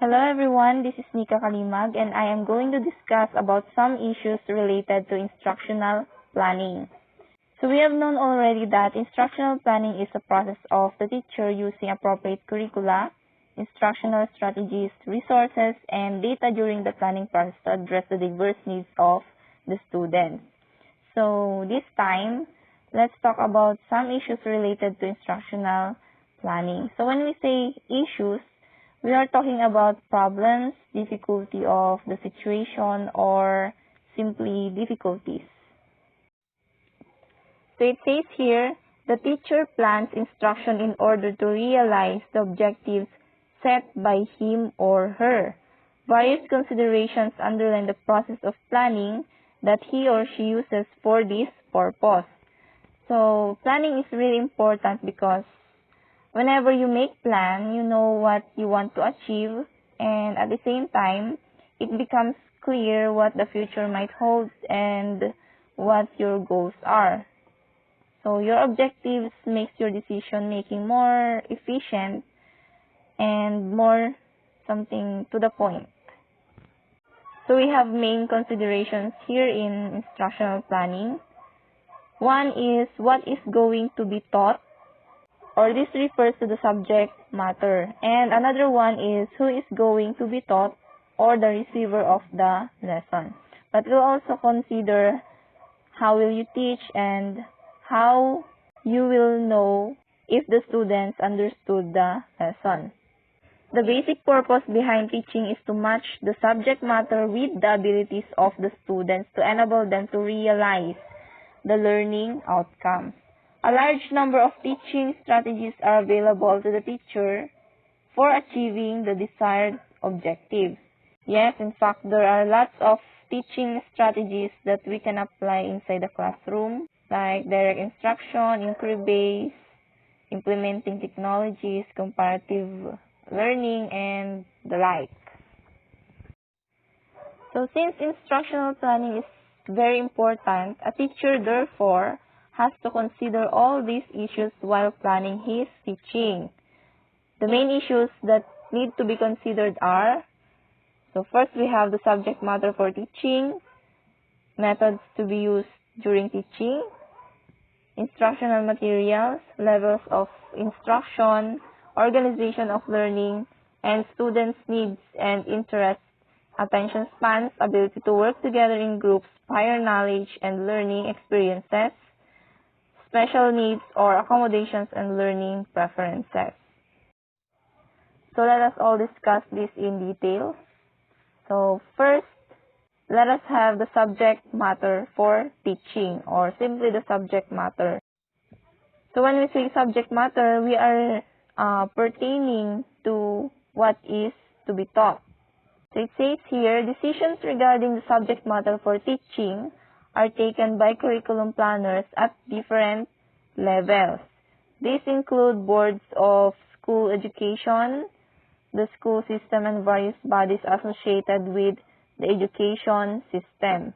Hello everyone, this is Nikka Calimag and I am going to discuss about some issues related to instructional planning. So we have known already that instructional planning is a process of the teacher using appropriate curricula, instructional strategies, resources, and data during the planning process to address the diverse needs of the students. So this time, let's talk about some issues related to instructional planning. So when we say issues, we are talking about problems, difficulty of the situation, or simply difficulties. So it says here, the teacher plans instruction in order to realize the objectives set by him or her. Various considerations underline the process of planning that he or she uses for this purpose. So planning is really important because whenever you make plan, you know what you want to achieve, and at the same time, it becomes clear what the future might hold and what your goals are. So your objectives makes your decision making more efficient and more something to the point. So we have main considerations here in instructional planning. One is what is going to be taught, or this refers to the subject matter. And another one is who is going to be taught, or the receiver of the lesson. But we'll also consider how will you teach and how you will know if the students understood the lesson. The basic purpose behind teaching is to match the subject matter with the abilities of the students to enable them to realize the learning outcomes. A large number of teaching strategies are available to the teacher for achieving the desired objectives. Yes, in fact, there are lots of teaching strategies that we can apply inside the classroom, like direct instruction, inquiry-based, implementing technologies, comparative learning, and the like. So since instructional planning is very important, a teacher therefore has to consider all these issues while planning his teaching. The main issues that need to be considered are, so first we have the subject matter for teaching, methods to be used during teaching, instructional materials, levels of instruction, organization of learning, and students' needs and interests, attention spans, ability to work together in groups, prior knowledge and learning experiences, special needs or accommodations and learning preferences. So let us all discuss this in detail. So first, let us have the subject matter for teaching, or simply the subject matter. So when we say subject matter, we are pertaining to what is to be taught. So it says here, decisions regarding the subject matter for teaching are taken by curriculum planners at different levels. These include boards of school education, the school system, and various bodies associated with the education system.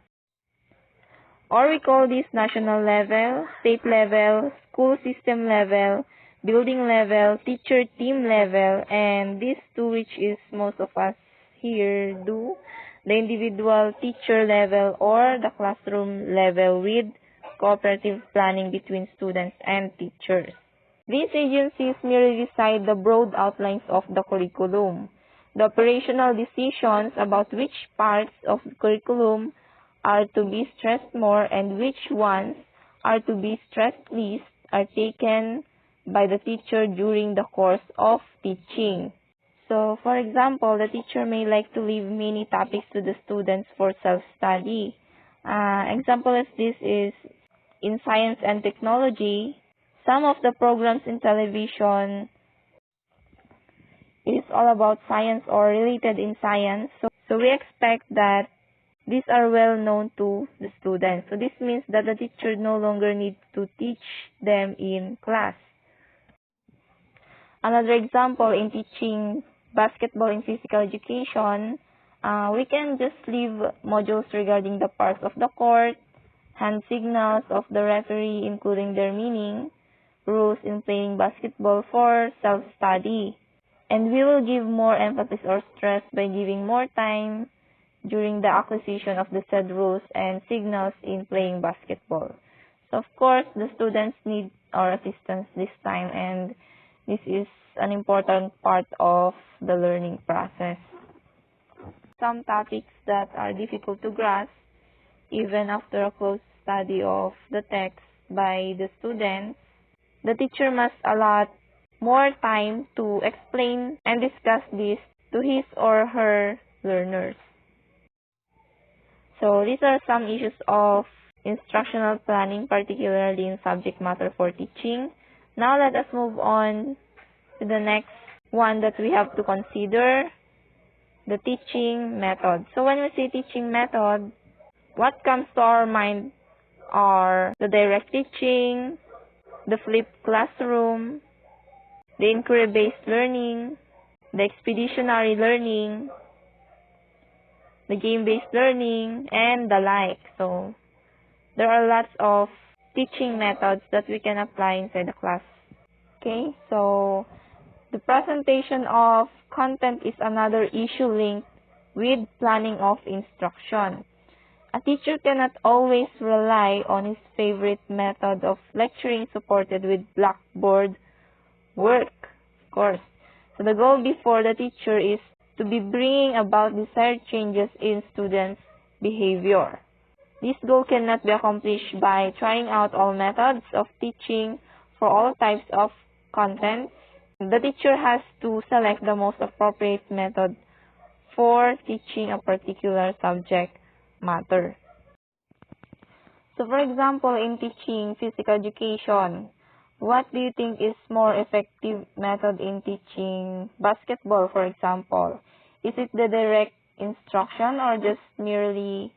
Or we call this national level, state level, school system level, building level, teacher team level, and these two which is most of us here do, the individual teacher level or the classroom level with cooperative planning between students and teachers. These agencies merely decide the broad outlines of the curriculum. The operational decisions about which parts of the curriculum are to be stressed more and which ones are to be stressed least are taken by the teacher during the course of teaching. So, for example, the teacher may like to leave many topics to the students for self-study. Example of this is in science and technology. Some of the programs in television is all about science or related in science. So we expect that these are well known to the students. So this means that the teacher no longer needs to teach them in class. Another example, in teaching basketball in physical education, we can just leave modules regarding the parts of the court, hand signals of the referee including their meaning, rules in playing basketball for self-study. And we will give more emphasis or stress by giving more time during the acquisition of the said rules and signals in playing basketball. So, of course, the students need our assistance this time, and this is an important part of the learning process. Some topics that are difficult to grasp, even after a close study of the text by the students, the teacher must allot more time to explain and discuss this to his or her learners. So these are some issues of instructional planning, particularly in subject matter for teaching. Now let us move on to the next one that we have to consider, the teaching method. So when we say teaching method, what comes to our mind are the direct teaching, the flipped classroom, the inquiry-based learning, the expeditionary learning, the game-based learning, and the like. So there are lots of teaching methods that we can apply inside the class. Okay, so the presentation of content is another issue linked with planning of instruction. A teacher cannot always rely on his favorite method of lecturing supported with blackboard work, of course. So the goal before the teacher is to be bringing about desired changes in students' behavior. This goal cannot be accomplished by trying out all methods of teaching for all types of content. The teacher has to select the most appropriate method for teaching a particular subject matter. So for example, in teaching physical education, what do you think is more effective method in teaching basketball, for example? Is it the direct instruction or just merely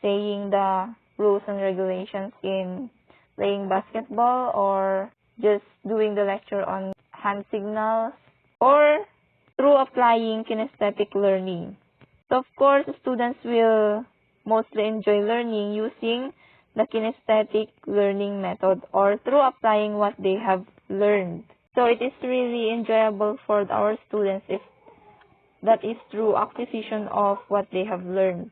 saying the rules and regulations in playing basketball, or just doing the lecture on hand signals, or through applying kinesthetic learning? So of course, students will mostly enjoy learning using the kinesthetic learning method or through applying what they have learned. So it is really enjoyable for our students if that is through acquisition of what they have learned.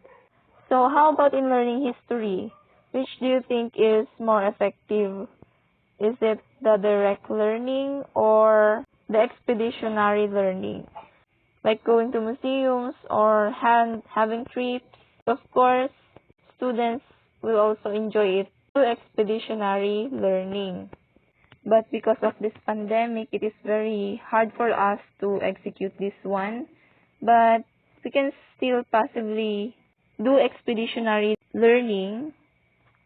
So how about in learning history? Which do you think is more effective? Is it the direct learning or the expeditionary learning? Like going to museums or having trips? Of course, students will also enjoy it through expeditionary learning. But because of this pandemic, it is very hard for us to execute this one. But we can still possibly do expeditionary learning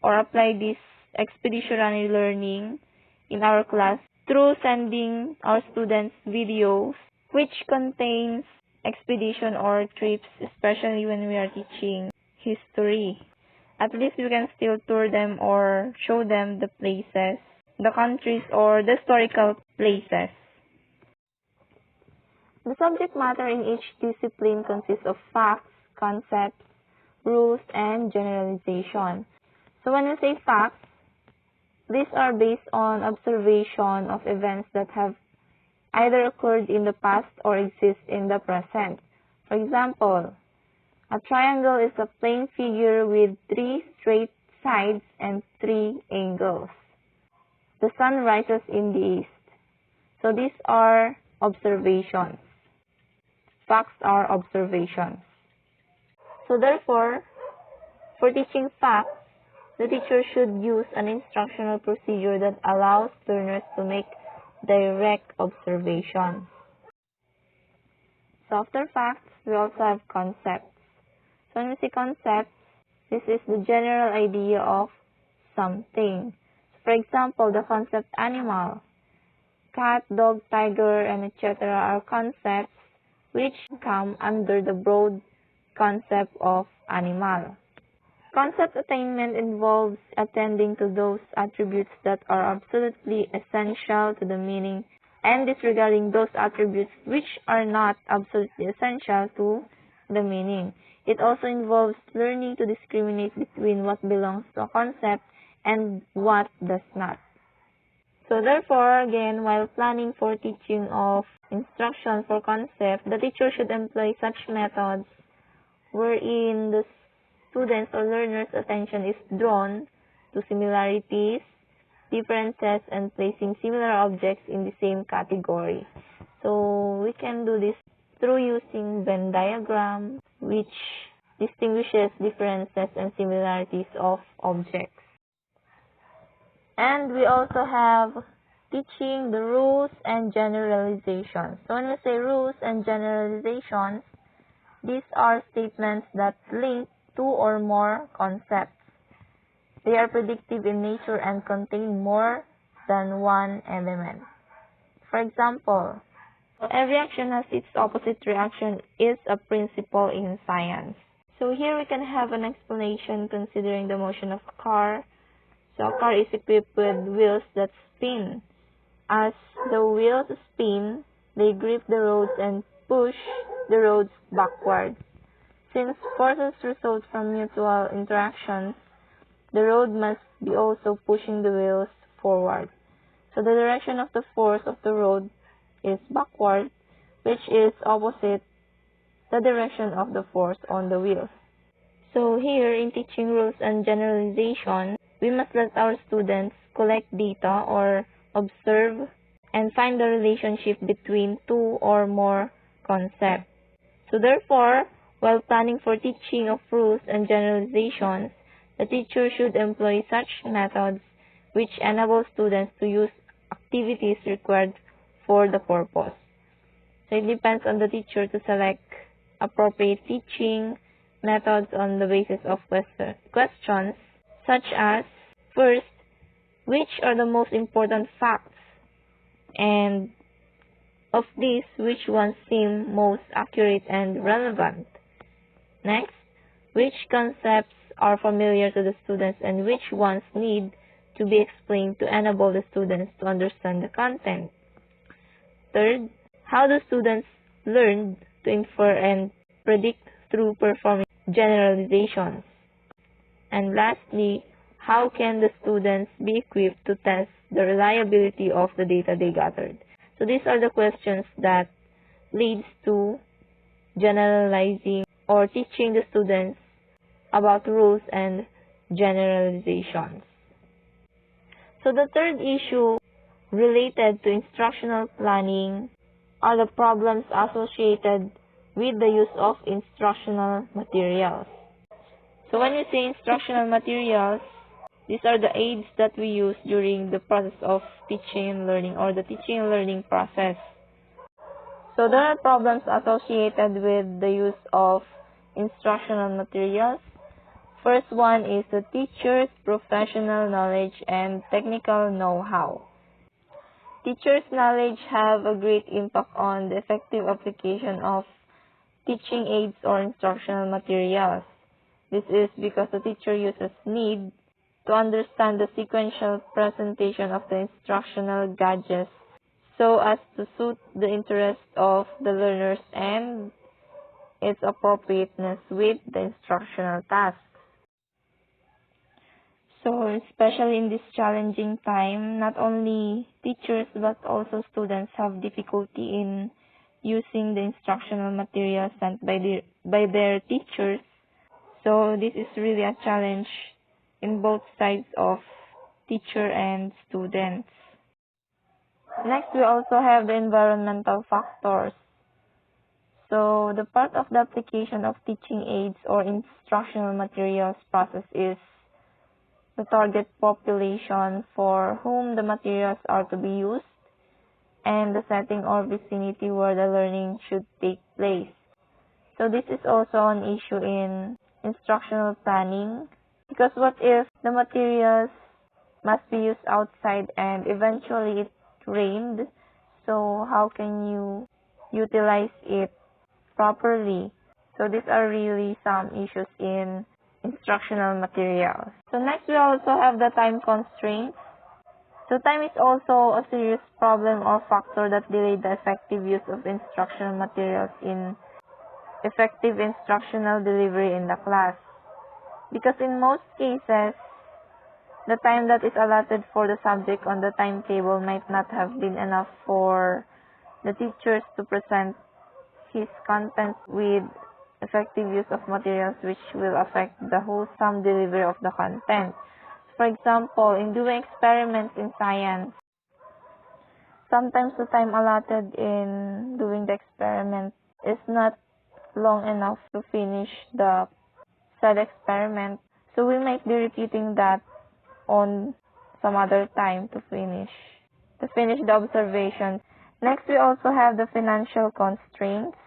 or apply this expeditionary learning in our class through sending our students videos which contains expedition or trips, especially when we are teaching history. At least we can still tour them or show them the places, the countries, or the historical places. The subject matter in each discipline consists of facts, concepts, rules, and generalization. So when we say facts, these are based on observation of events that have either occurred in the past or exist in the present. For example, a triangle is a plane figure with 3 straight sides and 3 angles. The sun rises in the east. So these are observations. Facts are observations. So therefore, for teaching facts, the teacher should use an instructional procedure that allows learners to make direct observations. So after facts, we also have concepts. So when we say concepts, this is the general idea of something. For example, the concept animal. Cat, dog, tiger, and etc. are concepts which come under the broad concept of animal. Concept attainment involves attending to those attributes that are absolutely essential to the meaning and disregarding those attributes which are not absolutely essential to the meaning. It also involves learning to discriminate between what belongs to a concept and what does not. So therefore, again, while planning for teaching of instruction for concept, the teacher should employ such methods wherein the students or learners' attention is drawn to similarities, differences, and placing similar objects in the same category. So we can do this through using Venn diagram, which distinguishes differences and similarities of objects. And we also have teaching the rules and generalizations. So when we say rules and generalizations, these are statements that link two or more concepts. They are predictive in nature and contain more than one element. For example, every action has its opposite reaction is a principle in science. So here we can have an explanation considering the motion of a car. So a car is equipped with wheels that spin. As the wheels spin, they grip the roads and push the roads backward. Since forces result from mutual interactions, the road must be also pushing the wheels forward. So the direction of the force of the road is backward, which is opposite the direction of the force on the wheels. So here, in teaching rules and generalization, we must let our students collect data or observe and find the relationship between two or more concepts. So therefore, while planning for teaching of rules and generalizations, the teacher should employ such methods which enable students to use activities required for the purpose. So it depends on the teacher to select appropriate teaching methods on the basis of questions such as, first, which are the most important facts, and of these, which ones seem most accurate and relevant. Next, which concepts are familiar to the students and which ones need to be explained to enable the students to understand the content. Third, how do students learn to infer and predict through performing generalizations? And lastly, how can the students be equipped to test the reliability of the data they gathered? So these are the questions that leads to generalizing or teaching the students about rules and generalizations. So the third issue related to instructional planning are the problems associated with the use of instructional materials. So when we say instructional materials, these are the aids that we use during the process of teaching and learning or the teaching and learning process. So there are problems associated with the use of instructional materials. First one is the teacher's professional knowledge and technical know-how. Teachers' knowledge have a great impact on the effective application of teaching aids or instructional materials. This is because the teacher uses need to understand the sequential presentation of the instructional gadgets so as to suit the interest of the learners and its appropriateness with the instructional tasks. So, especially in this challenging time, not only teachers but also students have difficulty in using the instructional materials sent by their teachers. So, this is really a challenge in both sides of teacher and students. Next, we also have the environmental factors. So, the part of the application of teaching aids or instructional materials process is the target population for whom the materials are to be used and the setting or vicinity where the learning should take place. So, this is also an issue in instructional planning. Because what if the materials must be used outside and eventually it rained? So how can you utilize it properly? So these are really some issues in instructional materials. So next we also have the time constraints. So time is also a serious problem or factor that delayed the effective use of instructional materials in effective instructional delivery in the class. Because in most cases, the time that is allotted for the subject on the timetable might not have been enough for the teachers to present his content with effective use of materials which will affect the wholesome delivery of the content. For example, in doing experiments in science, sometimes the time allotted in doing the experiment is not long enough to finish the said experiment. So we might be repeating that on some other time to finish the observation. Next, we also have the financial constraints.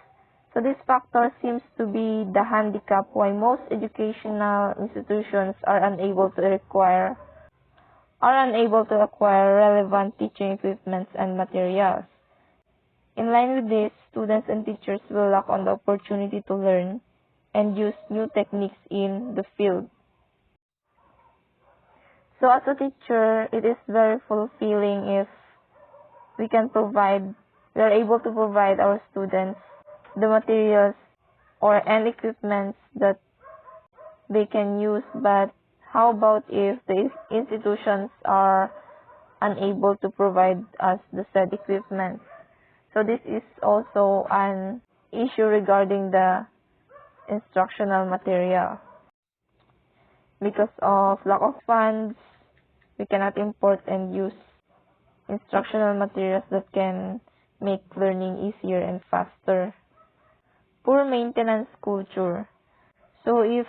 So this factor seems to be the handicap why most educational institutions are unable to acquire relevant teaching equipments and materials. In line with this, students and teachers will lack on the opportunity to learn and use new techniques in the field. So as a teacher, it is very fulfilling if we are able to provide our students the materials and equipments that they can use. But how about if the institutions are unable to provide us the said equipment? So this is also an issue regarding the instructional material. Because of lack of funds, we cannot import and use instructional materials that can make learning easier and faster. Poor maintenance culture. So if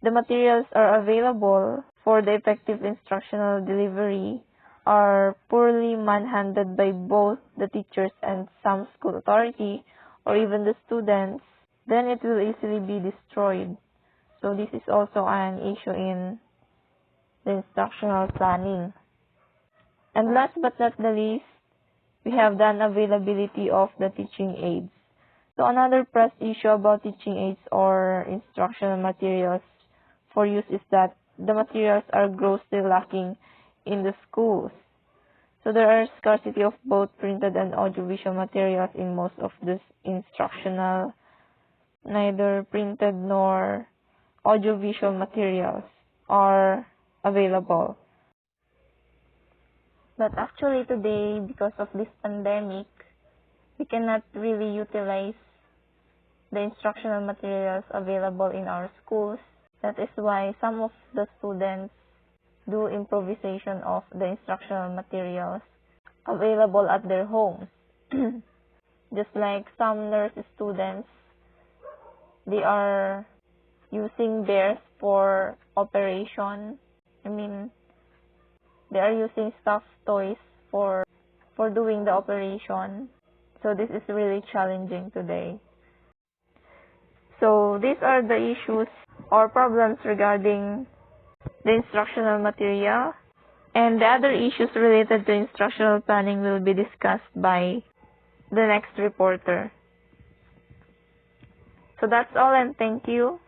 the materials are available for the effective instructional delivery are poorly manhandled by both the teachers and some school authority or even the students, then it will easily be destroyed. So this is also an issue in the instructional planning. And last but not the least, we have the unavailability of the teaching aids. So another press issue about teaching aids or instructional materials for use is that the materials are grossly lacking in the schools. So there are scarcity of both printed and audiovisual materials in most of this instructional. Neither printed nor audiovisual materials are available. But actually today, because of this pandemic, we cannot really utilize the instructional materials available in our schools. That is why some of the students do improvisation of the instructional materials available at their homes. Just like some nurse students, they are using theirs for operation. They are using stuffed toys for doing the operation. So this is really challenging today. So these are the issues or problems regarding the instructional material. And the other issues related to instructional planning will be discussed by the next reporter. So that's all, and thank you.